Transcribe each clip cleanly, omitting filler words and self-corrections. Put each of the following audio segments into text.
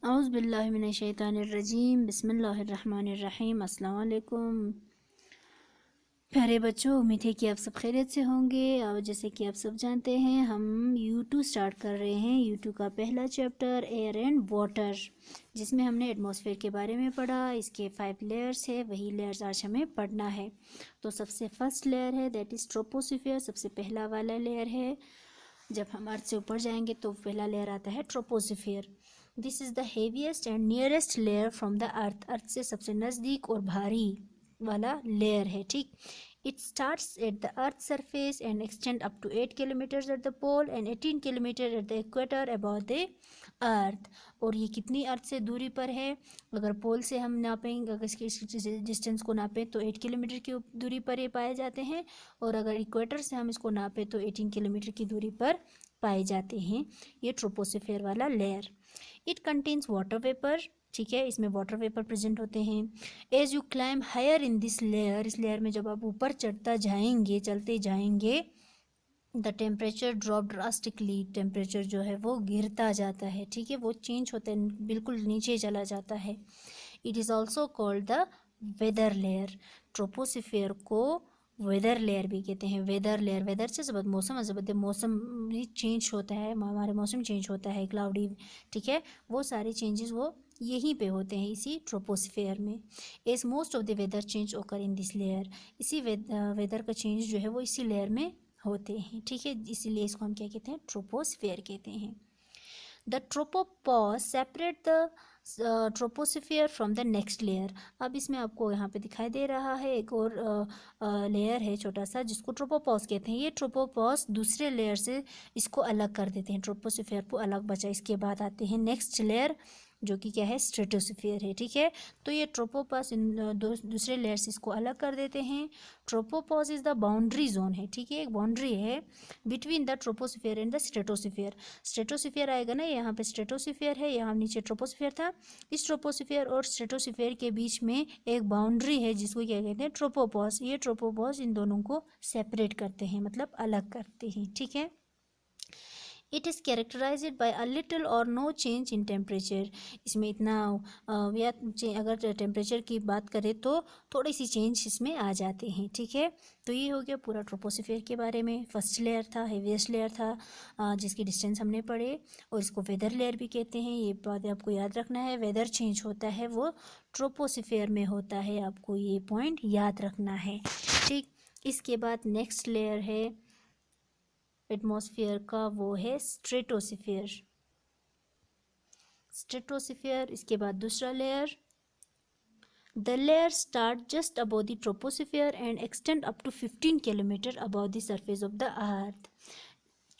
औज़ु बिल्लाहि मिनश्शैतानिर्रजीम बिस्मिल्लाहिर्रहमानिर्रहीम। अस्सलाम वालेकुम प्यारे बच्चों, उम्मीद है कि आप सब खैरियत से होंगे। और जैसे कि आप सब जानते हैं, हम U2 स्टार्ट कर रहे हैं। U2 का पहला चैप्टर एयर एंड वाटर, जिसमें हमने एटमॉस्फेयर के बारे में पढ़ा। इसके 5 लेयर्स है, वही लेयर्स आज हमें पढ़ना है। तो सबसे फर्स्ट लेयर है दैट इज़ ट्रोपोस्फियर, सबसे पहला वाला लेयर है। जब हम अर्थ से ऊपर जाएंगे तो पहला लेयर आता है troposphere. This is the heaviest and nearest layer from the earth, earth से सबसे नज़दीक और भारी वाला लेयर है। ठीक, it starts at the earth surface and extend up to 8 kilometres at the pole and 18 kilometre at the equator about the earth. और ये कितनी अर्थ से दूरी पर है? अगर पोल से हम नापेंगे, अगर इसकी डिस्टेंस को नापें तो 8 किलोमीटर की दूरी पर ये पाए जाते हैं। और अगर इक्वेटर से हम इसको नापें तो 18 किलोमीटर की दूरी पर पाए जाते हैं ये ट्रोपोस्फियर वाला layer. It contains water vapour, ठीक है, इसमें वाटर वेपर प्रेजेंट होते हैं। As you climb higher in this layer, इस लेयर में जब आप ऊपर चलते जाएंगे the temperature drop drastically, temperature जो है वो गिरता जाता है। ठीक है, वो चेंज होता है, बिल्कुल नीचे चला जाता है। It is also called the weather layer, troposphere को वेदर लेयर भी कहते हैं। वेदर लेयर, वेदर से जब मौसम, जब मौसम चेंज होता है, हमारे मौसम चेंज होता है, क्लाउडी, ठीक है, वो सारे चेंजेस वो यहीं पे होते हैं, इसी ट्रोपोस्फियर में। As most of the weather change occur in this layer, इसी वेदर का चेंज जो है वो इसी लेयर में होते हैं। ठीक है, इसीलिए इसको हम क्या कहते हैं? ट्रोपोस्फियर कहते हैं। The tropopause separate the troposphere from the next layer. अब इसमें आपको यहाँ पे दिखाई दे रहा है एक और लेयर है छोटा सा, जिसको ट्रोपोपॉज कहते हैं। ये ट्रोपोपॉज दूसरे लेयर से इसको अलग कर देते हैं, ट्रोपोस्फियर को अलग बचा। इसके बाद आते हैं नेक्स्ट लेयर, जो कि क्या है? स्ट्रेटोस्फियर है। ठीक है, तो ये ट्रोपोपॉज इन दूसरे लेयर से इसको अलग कर देते हैं। Tropopause is the boundary zone है। ठीक है, एक बाउंड्री है between the troposphere and the stratosphere. Stratosphere आएगा ना, यहाँ पे स्ट्रेटोस्फियर है, यहाँ नीचे ट्रोपोस्फियर था। इस ट्रोपोस्फियर और स्ट्रेटोस्फियर के बीच में एक बाउंड्री है, जिसको क्या कहते हैं? ट्रोपोपॉज। ये ट्रोपोपॉज इन दोनों को सेपरेट करते हैं, मतलब अलग करते हैं। ठीक है, it is characterised by a little और नो चेंज इन टेम्परेचर। इसमें इतना या अगर टेम्परेचर की बात करें तो थोड़ी सी चेंज इसमें आ जाते हैं। ठीक है, तो ये हो गया पूरा ट्रोपोस्फियर के बारे में। फर्स्ट लेयर था, हेवीएस्ट लेयर था, जिसकी डिस्टेंस हमने पढ़े। और इसको वेदर लेयर भी कहते हैं, ये बात आपको याद रखना है। वेदर चेंज होता है वो ट्रोपोस्फियर में होता है, आपको ये पॉइंट याद रखना है। ठीक, इसके बाद नेक्स्ट लेयर है एटमॉस्फेयर का, वो है स्ट्रेटोस्फियर। स्ट्रेटोस्फियर, इसके बाद दूसरा layer. The layer start just above the troposphere and extend up to 15 kilometre above the surface of the earth.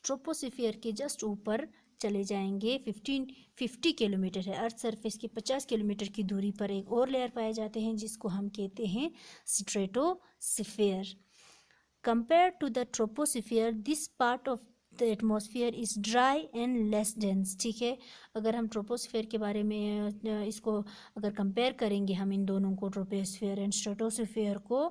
Troposphere के जस्ट ऊपर चले जाएंगे, 50 किलोमीटर है, अर्थ सरफेस की 50 किलोमीटर की दूरी पर एक और लेयर पाए जाते हैं, जिसको हम कहते हैं stratosphere. Compared to the troposphere, this part of the atmosphere is dry and less dense. ठीक है, अगर हम ट्रोपोस्फियर के बारे में इसको अगर कंपेयर करेंगे हम इन दोनों को, ट्रोपोस्फियर एंड स्ट्रेटोस्फियर को,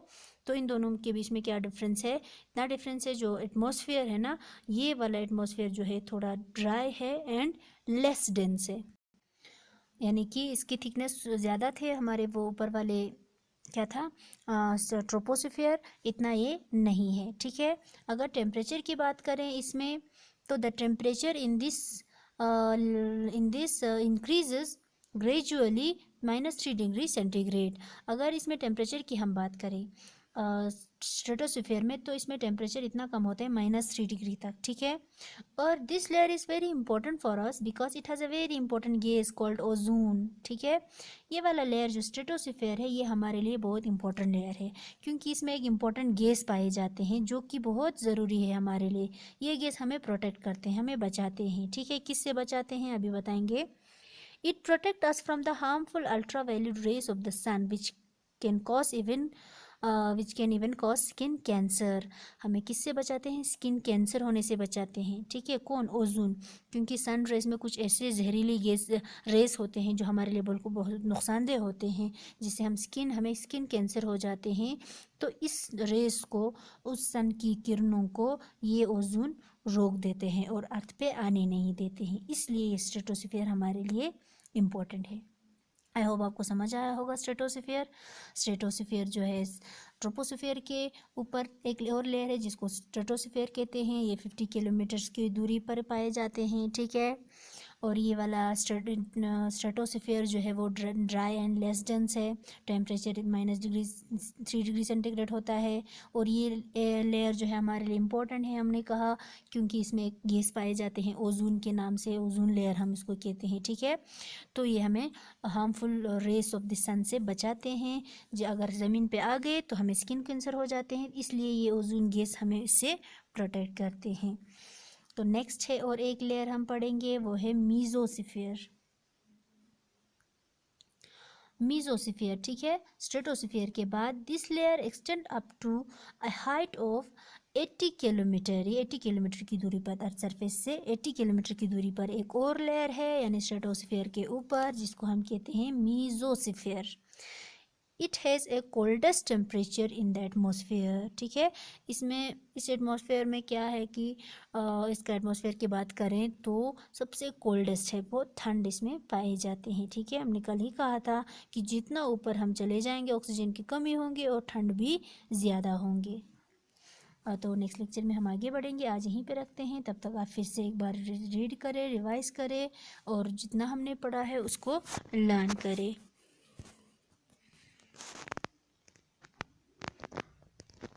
तो इन दोनों के बीच में क्या डिफरेंस है? इतना डिफरेंस है, जो एटमॉस्फेयर है ना, ये वाला एटमॉस्फेयर जो है थोड़ा ड्राई है एंड लेस डेंस है, यानी कि इसकी थिकनेस ज़्यादा थे हमारे वो ऊपर वाले, क्या था, ट्रोपोस्फियर, इतना ये नहीं है। ठीक है, अगर टेम्परेचर की बात करें इसमें, तो the temperature in this increases gradually -3 degree centigrade. अगर इसमें टेम्परेचर की हम बात करें स्ट्रेटोस्फियर में, तो इसमें टेम्परेचर इतना कम होता है -3 डिग्री तक। ठीक है, और this layer is very important for us because it has a very important gas called ozone. ठीक है, ये वाला लेयर जो स्ट्रेटोस्फियर है, ये हमारे लिए बहुत इंपॉर्टेंट लेयर है, क्योंकि इसमें एक इंपॉर्टेंट गैस पाए जाते हैं, जो कि बहुत ज़रूरी है हमारे लिए। ये गैस हमें प्रोटेक्ट करते हैं, हमें बचाते हैं। ठीक है, किससे बचाते हैं अभी बताएंगे। It protect us from the harmful ultra violet rays of the sun can cause even which can even cause skin cancer. हमें किससे बचाते हैं? स्किन कैंसर होने से बचाते हैं। ठीक है, कौन? ओजोन, क्योंकि सन रेज में कुछ ऐसे जहरीली गैस रेस होते हैं जो हमारे लिए बिल्कुल बहुत नुकसानदेह होते हैं, जिससे हमें स्किन कैंसर हो जाते हैं। तो इस रेस को, उस सन की किरणों को ये ओजोन रोक देते हैं और अर्थ पे आने नहीं देते हैं, इसलिए ये स्ट्रेटोस्फियर हमारे लिए इम्पोर्टेंट है। आई होप आपको समझ आया होगा। स्ट्रेटोस्फीयर जो है ट्रोपोस्फीयर के ऊपर एक और लेयर है जिसको स्ट्रेटोस्फीयर कहते हैं। ये 50 किलोमीटर्स की दूरी पर पाए जाते हैं, ठीक है। और ये वाला स्ट्रेटोस्फीयर जो है वो ड्राई एंड लेस डेंस है। टेम्परेचर -3 डिग्री सेंटीग्रेड होता है। और ये लेयर जो है हमारे लिए इम्पोर्टेंट है, हमने कहा, क्योंकि इसमें एक गैस पाए जाते हैं ओजोन के नाम से, ओजोन लेयर हम इसको कहते हैं, ठीक है। तो ये हमें हार्मफुल रेस ऑफ द सन से बचाते हैं। जो अगर ज़मीन पे आ गए तो हमें स्किन कैंसर हो जाते हैं, इसलिए ये ओजोन गैस हमें इससे प्रोटेक्ट करते हैं। तो नेक्स्ट है और एक लेयर हम पढ़ेंगे, वो है मीजोस्फीयर। मीजोस्फीयर, ठीक है। स्ट्रेटोस्फीयर के बाद this layer extend up to a height of 80 kilometre. ये 80 किलोमीटर की दूरी पर, अर्थ सरफेस से 80 किलोमीटर की दूरी पर एक और लेयर है, यानी स्ट्रेटोस्फीयर के ऊपर, जिसको हम कहते हैं mesosphere. It has a coldest temperature in the atmosphere, ठीक है। इसमें इस एटमॉस्फेयर में क्या है कि इसका एटमॉस्फेयर की बात करें तो सबसे कोल्डेस्ट है, बहुत ठंड इसमें पाए जाते हैं, ठीक है। हमने कल ही कहा था कि जितना ऊपर हम चले जाएंगे ऑक्सीजन की कमी होगी और ठंड भी ज़्यादा होंगे। तो नेक्स्ट लेक्चर में हम आगे बढ़ेंगे, आज यहीं पे रखते हैं। तब तक आप फिर से एक बार रीड करें, रिवाइज करें और जितना हमने पढ़ा है उसको लर्न करें।